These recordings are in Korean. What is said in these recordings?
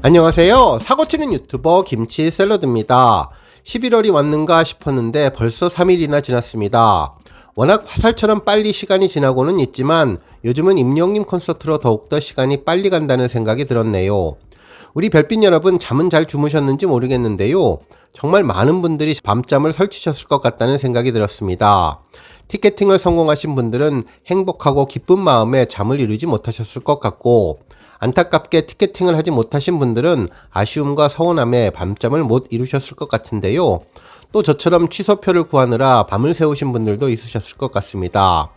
안녕하세요. 사고치는 유튜버 김치샐러드입니다. 11월이 왔는가 싶었는데 벌써 3일이나 지났습니다. 워낙 화살처럼 빨리 시간이 지나고는 있지만 요즘은 임영님 콘서트로 더욱더 시간이 빨리 간다는 생각이 들었네요. 우리 별빛 여러분, 잠은 잘 주무셨는지 모르겠는데요. 정말 많은 분들이 밤잠을 설치셨을 것 같다는 생각이 들었습니다. 티켓팅을 성공하신 분들은 행복하고 기쁜 마음에 잠을 이루지 못하셨을 것 같고, 안타깝게 티켓팅을 하지 못하신 분들은 아쉬움과 서운함에 밤잠을 못 이루셨을 것 같은데요. 또 저처럼 취소표를 구하느라 밤을 새우신 분들도 있으셨을 것 같습니다.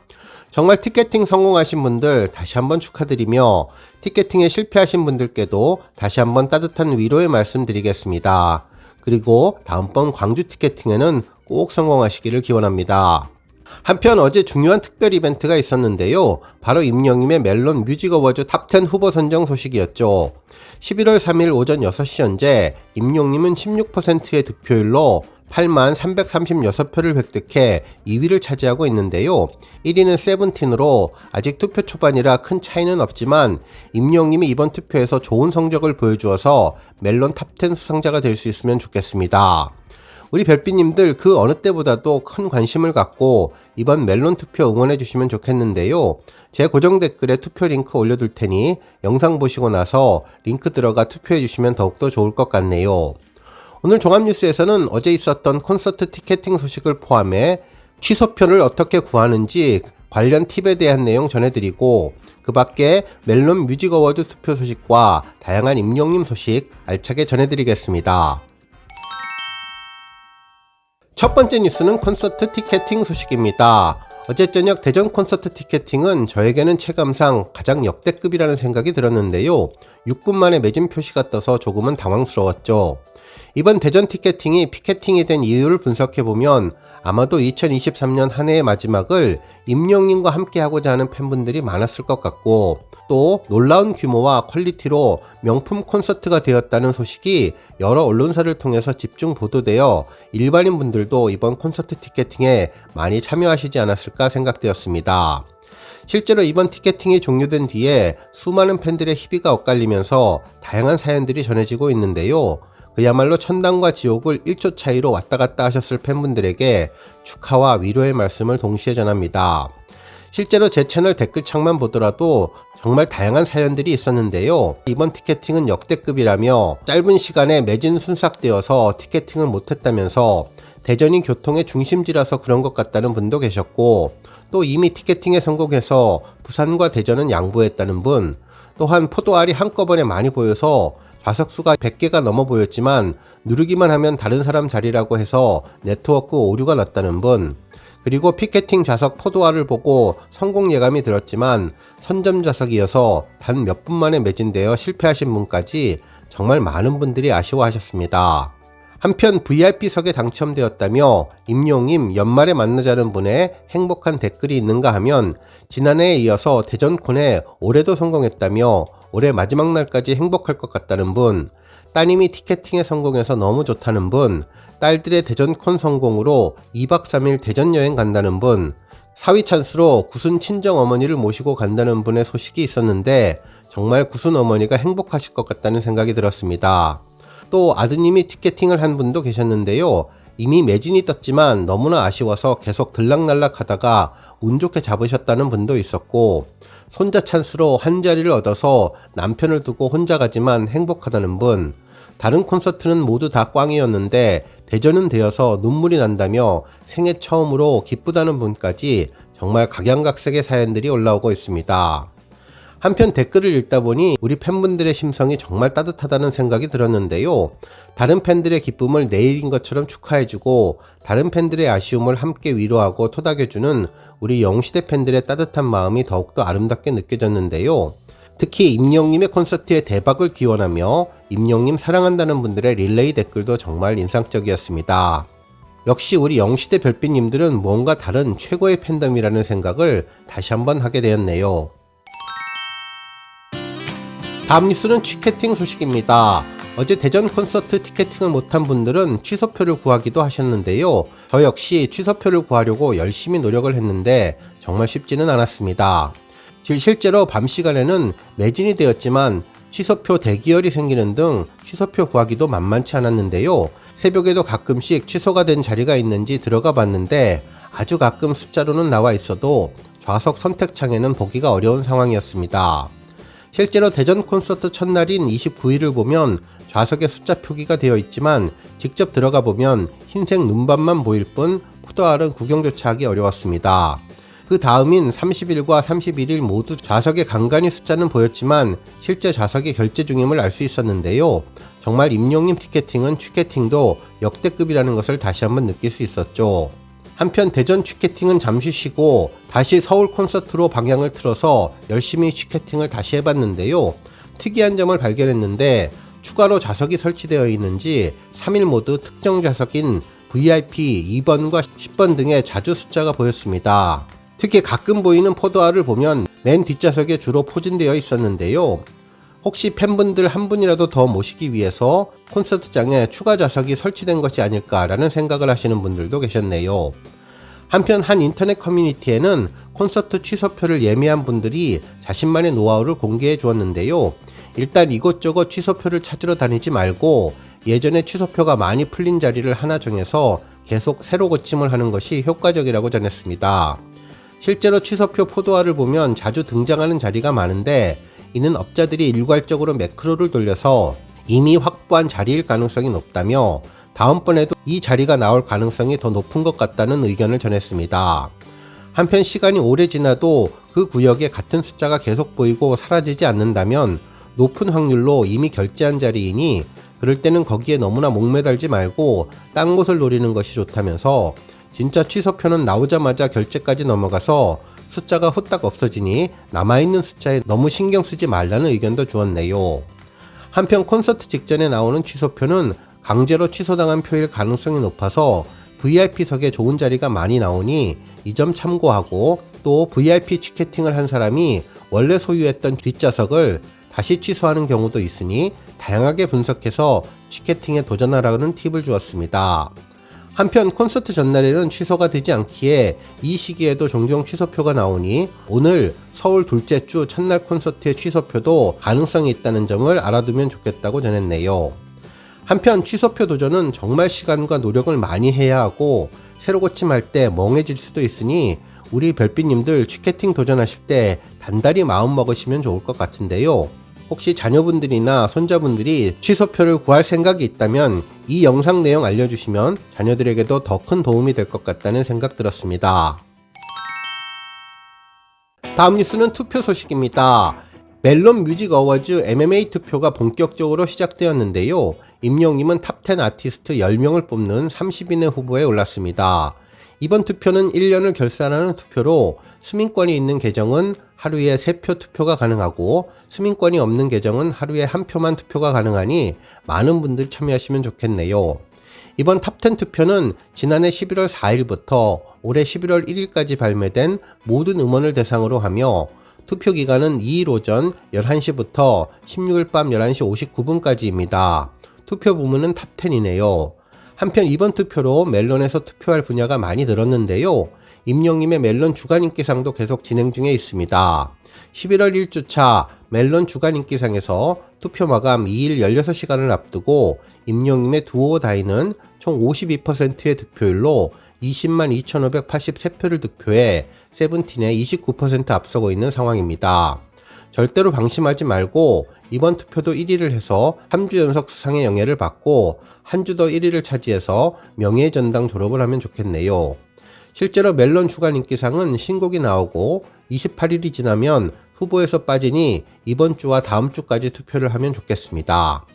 정말 티켓팅 성공하신 분들 다시 한번 축하드리며, 티켓팅에 실패하신 분들께도 다시 한번 따뜻한 위로의 말씀 드리겠습니다. 그리고 다음번 광주 티켓팅에는 꼭 성공하시기를 기원합니다. 한편 어제 중요한 특별 이벤트가 있었는데요. 바로 임영님의 멜론 뮤직 어워즈 탑10 후보 선정 소식이었죠. 11월 3일 오전 6시 현재 임영님은 16%의 득표율로 8336표를 획득해 2위를 차지하고 있는데요. 1위는 세븐틴으로 아직 투표 초반이라 큰 차이는 없지만 임영님이 이번 투표에서 좋은 성적을 보여주어서 멜론 탑10 수상자가 될 수 있으면 좋겠습니다. 우리 별빛님들 그 어느 때보다도 큰 관심을 갖고 이번 멜론 투표 응원해 주시면 좋겠는데요. 제 고정 댓글에 투표 링크 올려둘 테니 영상 보시고 나서 링크 들어가 투표해 주시면 더욱더 좋을 것 같네요. 오늘 종합뉴스에서는 어제 있었던 콘서트 티켓팅 소식을 포함해 취소표를 어떻게 구하는지 관련 팁에 대한 내용 전해드리고, 그 밖에 멜론 뮤직 어워드 투표 소식과 다양한 임영님 소식 알차게 전해드리겠습니다. 첫 번째 뉴스는 콘서트 티켓팅 소식입니다. 어제 저녁 대전 콘서트 티켓팅은 저에게는 체감상 가장 역대급이라는 생각이 들었는데요. 6분 만에 매진 표시가 떠서 조금은 당황스러웠죠. 이번 대전 티켓팅이 피켓팅이 된 이유를 분석해보면 아마도 2023년 한 해의 마지막을 임영님과 함께 하고자 하는 팬분들이 많았을 것 같고, 또 놀라운 규모와 퀄리티로 명품 콘서트가 되었다는 소식이 여러 언론사를 통해서 집중 보도되어 일반인 분들도 이번 콘서트 티켓팅에 많이 참여하시지 않았을까 생각되었습니다. 실제로 이번 티켓팅이 종료된 뒤에 수많은 팬들의 희비가 엇갈리면서 다양한 사연들이 전해지고 있는데요. 그야말로 천당과 지옥을 1초 차이로 왔다 갔다 하셨을 팬분들에게 축하와 위로의 말씀을 동시에 전합니다. 실제로 제 채널 댓글창만 보더라도 정말 다양한 사연들이 있었는데요. 이번 티켓팅은 역대급이라며 짧은 시간에 매진 순삭되어서 티켓팅을 못했다면서 대전이 교통의 중심지라서 그런 것 같다는 분도 계셨고, 또 이미 티켓팅에 성공해서 부산과 대전은 양보했다는 분, 또한 포도알이 한꺼번에 많이 보여서 좌석수가 100개가 넘어 보였지만 누르기만 하면 다른 사람 자리라고 해서 네트워크 오류가 났다는 분, 그리고 피켓팅 좌석 포도알을 보고 성공 예감이 들었지만 선점 좌석이어서 단 몇 분 만에 매진되어 실패하신 분까지 정말 많은 분들이 아쉬워하셨습니다. 한편 VIP석에 당첨되었다며 임영님 연말에 만나자는 분의 행복한 댓글이 있는가 하면, 지난해에 이어서 대전콘에 올해도 성공했다며 올해 마지막 날까지 행복할 것 같다는 분, 따님이 티켓팅에 성공해서 너무 좋다는 분, 딸들의 대전콘 성공으로 2박 3일 대전 여행 간다는 분, 사위 찬스로 구순 친정어머니를 모시고 간다는 분의 소식이 있었는데 정말 구순 어머니가 행복하실 것 같다는 생각이 들었습니다. 또 아드님이 티켓팅을 한 분도 계셨는데요. 이미 매진이 떴지만 너무나 아쉬워서 계속 들락날락 하다가 운 좋게 잡으셨다는 분도 있었고, 손자 찬스로 한 자리를 얻어서 남편을 두고 혼자 가지만 행복하다는 분, 다른 콘서트는 모두 다 꽝이었는데 대전은 되어서 눈물이 난다며 생애 처음으로 기쁘다는 분까지 정말 각양각색의 사연들이 올라오고 있습니다. 한편 댓글을 읽다 보니 우리 팬분들의 심성이 정말 따뜻하다는 생각이 들었는데요. 다른 팬들의 기쁨을 내일인 것처럼 축하해주고 다른 팬들의 아쉬움을 함께 위로하고 토닥여주는 우리 영시대 팬들의 따뜻한 마음이 더욱더 아름답게 느껴졌는데요. 특히 임영님의 콘서트의 대박을 기원하며 임영님 사랑한다는 분들의 릴레이 댓글도 정말 인상적이었습니다. 역시 우리 영시대 별빛님들은 뭔가 다른 최고의 팬덤이라는 생각을 다시 한번 하게 되었네요. 다음 뉴스는 티켓팅 소식입니다. 어제 대전 콘서트 티켓팅을 못한 분들은 취소표를 구하기도 하셨는데요. 저 역시 취소표를 구하려고 열심히 노력을 했는데 정말 쉽지는 않았습니다. 실제로 밤 시간에는 매진이 되었지만 취소표 대기열이 생기는 등 취소표 구하기도 만만치 않았는데요. 새벽에도 가끔씩 취소가 된 자리가 있는지 들어가 봤는데 아주 가끔 숫자로는 나와 있어도 좌석 선택창에는 보기가 어려운 상황이었습니다. 실제로 대전 콘서트 첫날인 29일을 보면 좌석에 숫자 표기가 되어 있지만 직접 들어가 보면 흰색 눈반만 보일 뿐 포도알은 구경조차 하기 어려웠습니다. 그 다음인 30일과 31일 모두 좌석에 간간히 숫자는 보였지만 실제 좌석이 결제 중임을 알 수 있었는데요. 정말 임용님 티켓팅은 취캐팅도 역대급이라는 것을 다시 한번 느낄 수 있었죠. 한편 대전 취캐팅은 잠시 쉬고 다시 서울 콘서트로 방향을 틀어서 열심히 취캐팅을 다시 해봤는데요. 특이한 점을 발견했는데 추가로 좌석이 설치되어 있는지 3일 모두 특정 좌석인 VIP 2번과 10번 등의 자주 숫자가 보였습니다. 특히 가끔 보이는 포도알을 보면 맨 뒷좌석에 주로 포진되어 있었는데요. 혹시 팬분들 한 분이라도 더 모시기 위해서 콘서트장에 추가 좌석이 설치된 것이 아닐까라는 생각을 하시는 분들도 계셨네요. 한편 한 인터넷 커뮤니티에는 콘서트 취소표를 예매한 분들이 자신만의 노하우를 공개해 주었는데요. 일단 이곳저곳 취소표를 찾으러 다니지 말고 예전에 취소표가 많이 풀린 자리를 하나 정해서 계속 새로 고침을 하는 것이 효과적이라고 전했습니다. 실제로 취소표 포도알을 보면 자주 등장하는 자리가 많은데 이는 업자들이 일괄적으로 매크로를 돌려서 이미 확보한 자리일 가능성이 높다며 다음번에도 이 자리가 나올 가능성이 더 높은 것 같다는 의견을 전했습니다. 한편 시간이 오래 지나도 그 구역에 같은 숫자가 계속 보이고 사라지지 않는다면 높은 확률로 이미 결제한 자리이니 그럴 때는 거기에 너무나 목매달지 말고 딴 곳을 노리는 것이 좋다면서 진짜 취소표는 나오자마자 결제까지 넘어가서 숫자가 후딱 없어지니 남아있는 숫자에 너무 신경 쓰지 말라는 의견도 주었네요. 한편 콘서트 직전에 나오는 취소표는 강제로 취소당한 표일 가능성이 높아서 VIP석에 좋은 자리가 많이 나오니 이 점 참고하고 또 VIP 티켓팅을 한 사람이 원래 소유했던 뒷좌석을 다시 취소하는 경우도 있으니 다양하게 분석해서 티켓팅에 도전하라는 팁을 주었습니다. 한편 콘서트 전날에는 취소가 되지 않기에 이 시기에도 종종 취소표가 나오니 오늘 서울 둘째 주 첫날 콘서트의 취소표도 가능성이 있다는 점을 알아두면 좋겠다고 전했네요. 한편 취소표 도전은 정말 시간과 노력을 많이 해야 하고 새로 고침할 때 멍해질 수도 있으니 우리 별빛님들 티켓팅 도전하실 때 단단히 마음 먹으시면 좋을 것 같은데요. 혹시 자녀분들이나 손자분들이 취소표를 구할 생각이 있다면 이 영상 내용 알려주시면 자녀들에게도 더 큰 도움이 될 것 같다는 생각 들었습니다. 다음 뉴스는 투표 소식입니다. 멜론 뮤직 어워즈 MMA 투표가 본격적으로 시작되었는데요. 임영님은 탑10 아티스트 10명을 뽑는 30인의 후보에 올랐습니다. 이번 투표는 1년을 결산하는 투표로 수민권이 있는 계정은 하루에 3표 투표가 가능하고 수민권이 없는 계정은 하루에 1표만 투표가 가능하니 많은 분들 참여하시면 좋겠네요. 이번 탑10 투표는 지난해 11월 4일부터 올해 11월 1일까지 발매된 모든 음원을 대상으로 하며 투표 기간은 2일 오전 11시부터 16일 밤 11시 59분까지입니다. 투표 부문은 탑10이네요. 한편 이번 투표로 멜론에서 투표할 분야가 많이 늘었는데요. 임영님의 멜론 주간인기상도 계속 진행 중에 있습니다. 11월 1주차 멜론 주간인기상에서 투표 마감 2일 16시간을 앞두고 임영님의 두오 다이는 총 52%의 득표율로 20만 2,583표를 득표해 세븐틴의 29% 앞서고 있는 상황입니다. 절대로 방심하지 말고 이번 투표도 1위를 해서 3주 연속 수상의 영예를 받고 한 주 더 1위를 차지해서 명예의 전당 졸업을 하면 좋겠네요. 실제로 멜론 주간인기상은 신곡이 나오고 28일이 지나면 후보에서 빠지니 이번 주와 다음 주까지 투표를 하면 좋겠습니다.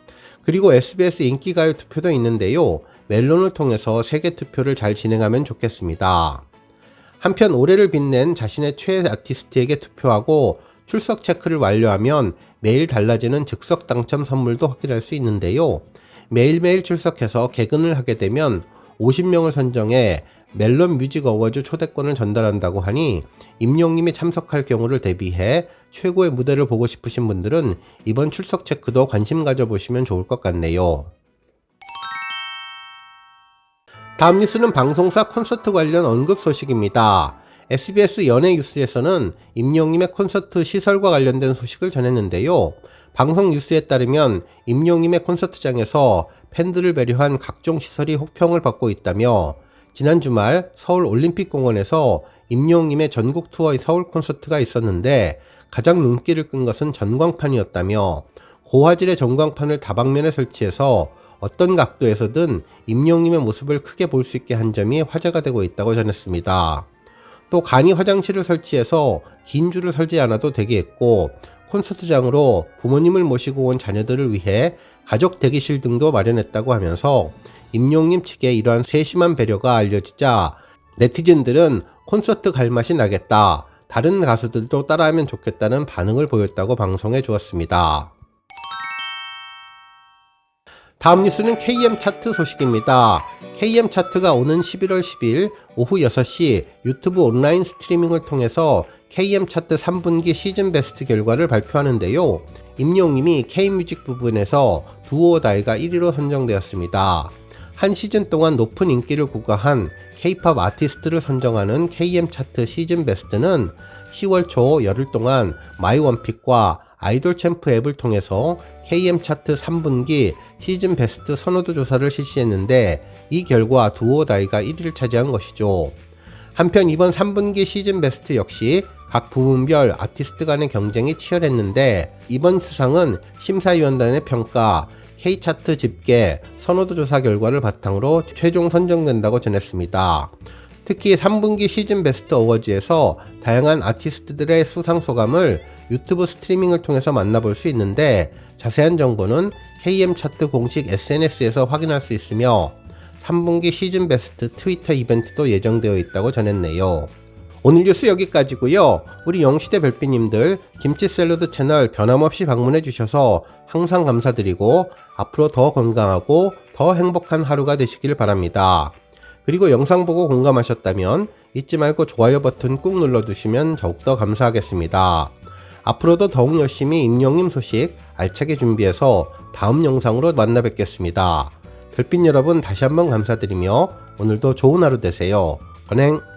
그리고 SBS 인기가요 투표도 있는데요. 멜론을 통해서 세계 투표를 잘 진행하면 좋겠습니다. 한편 올해를 빛낸 자신의 최애 아티스트에게 투표하고 출석 체크를 완료하면 매일 달라지는 즉석 당첨 선물도 확인할 수 있는데요. 매일매일 출석해서 개근을 하게 되면 50명을 선정해 멜론 뮤직 어워즈 초대권을 전달한다고 하니 임용님이 참석할 경우를 대비해 최고의 무대를 보고 싶으신 분들은 이번 출석 체크도 관심 가져보시면 좋을 것 같네요. 다음 뉴스는 방송사 콘서트 관련 언급 소식입니다. SBS 연예 뉴스에서는 임영님의 콘서트 시설과 관련된 소식을 전했는데요. 방송 뉴스에 따르면 임영님의 콘서트장에서 팬들을 배려한 각종 시설이 호평을 받고 있다며 지난 주말 서울 올림픽공원에서 임영님의 전국 투어의 서울 콘서트가 있었는데 가장 눈길을 끈 것은 전광판이었다며 고화질의 전광판을 다방면에 설치해서 어떤 각도에서든 임영님의 모습을 크게 볼 수 있게 한 점이 화제가 되고 있다고 전했습니다. 또 간이 화장실을 설치해서 긴 줄을 설지 않아도 되게 했고 콘서트장으로 부모님을 모시고 온 자녀들을 위해 가족 대기실 등도 마련했다고 하면서 임영님 측의 이러한 세심한 배려가 알려지자 네티즌들은 콘서트 갈 맛이 나겠다, 다른 가수들도 따라하면 좋겠다는 반응을 보였다고 방송해 주었습니다. 다음 뉴스는 KM 차트 소식입니다. KM 차트가 오는 11월 10일 오후 6시 유튜브 온라인 스트리밍을 통해서 KM 차트 3분기 시즌 베스트 결과를 발표하는데요. 임영님이 K뮤직 부분에서 두오 다이가 1위로 선정되었습니다. 한 시즌 동안 높은 인기를 구가한 K-팝 아티스트를 선정하는 KM 차트 시즌 베스트는 10월 초 열흘 동안 마이원픽과 아이돌 챔프 앱을 통해서 KM 차트 3분기 시즌 베스트 선호도 조사를 실시했는데 이 결과 두오 다이가 1위를 차지한 것이죠. 한편 이번 3분기 시즌 베스트 역시 각 부문별 아티스트 간의 경쟁이 치열했는데 이번 수상은 심사위원단의 평가, K차트 집계, 선호도 조사 결과를 바탕으로 최종 선정된다고 전했습니다. 특히 3분기 시즌 베스트 어워즈에서 다양한 아티스트들의 수상 소감을 유튜브 스트리밍을 통해서 만나볼 수 있는데 자세한 정보는 KM 차트 공식 SNS에서 확인할 수 있으며 3분기 시즌 베스트 트위터 이벤트도 예정되어 있다고 전했네요. 오늘 뉴스 여기까지고요. 우리 영시대 별빛님들 김치 샐러드 채널 변함없이 방문해 주셔서 항상 감사드리고 앞으로 더 건강하고 더 행복한 하루가 되시길 바랍니다. 그리고 영상 보고 공감하셨다면 잊지 말고 좋아요 버튼 꾹 눌러주시면 더욱더 감사하겠습니다. 앞으로도 더욱 열심히 임영님 소식 알차게 준비해서 다음 영상으로 만나 뵙겠습니다. 별빛 여러분 다시 한번 감사드리며 오늘도 좋은 하루 되세요. 건행!